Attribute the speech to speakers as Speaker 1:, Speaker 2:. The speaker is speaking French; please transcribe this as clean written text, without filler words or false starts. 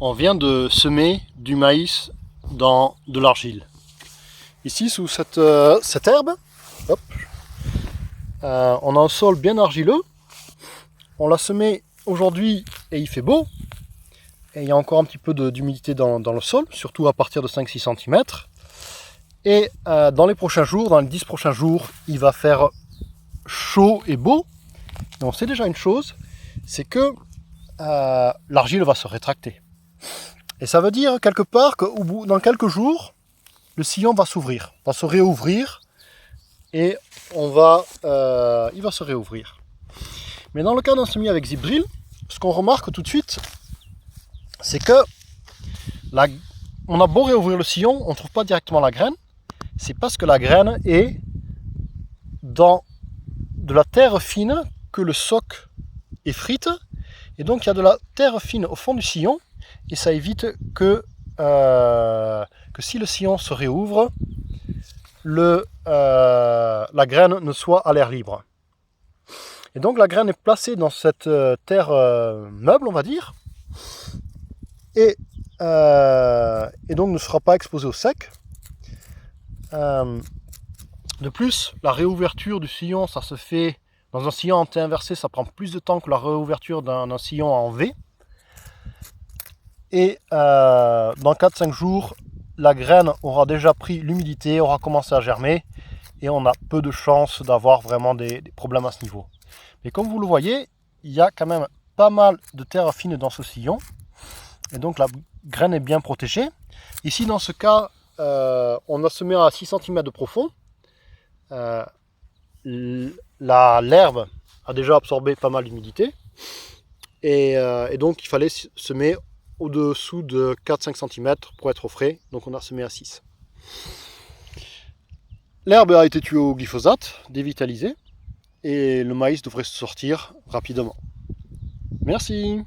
Speaker 1: on vient de semer du maïs dans de l'argile. Ici, sous cette herbe, hop, on a un sol bien argileux. On l'a semé aujourd'hui et il fait beau. Et il y a encore un petit peu d'humidité dans le sol, surtout à partir de 5-6 cm. Et dans les prochains jours, dans les 10 prochains jours, il va faire chaud et beau. Et on sait déjà une chose, c'est que l'argile va se rétracter. Et ça veut dire quelque part que dans quelques jours, le sillon va s'ouvrir, va se réouvrir et il va se réouvrir. Mais dans le cas d'un semis avec ZipDrill, ce qu'on remarque tout de suite, c'est que on a beau réouvrir le sillon, on ne trouve pas directement la graine. C'est parce que la graine est dans de la terre fine que le soc effrite. Et donc il y a de la terre fine au fond du sillon. Et ça évite que si le sillon se réouvre, la graine ne soit à l'air libre. Et donc la graine est placée dans cette terre meuble, on va dire. Et donc ne sera pas exposée au sec. De plus, la réouverture du sillon, ça se fait dans un sillon en T inversé, ça prend plus de temps que la réouverture d'un sillon en V. Et dans 4-5 jours, la graine aura déjà pris l'humidité, aura commencé à germer, et on a peu de chances d'avoir vraiment des problèmes à ce niveau. Mais comme vous le voyez, il y a quand même pas mal de terre fine dans ce sillon, et donc la graine est bien protégée. Ici, dans ce cas, on a semé à 6 cm de profond. L'herbe a déjà absorbé pas mal d'humidité. Et donc, il fallait semer au-dessous de 4-5 cm pour être au frais. Donc, on a semé à 6. L'herbe a été tuée au glyphosate, dévitalisée. Et le maïs devrait sortir rapidement. Merci.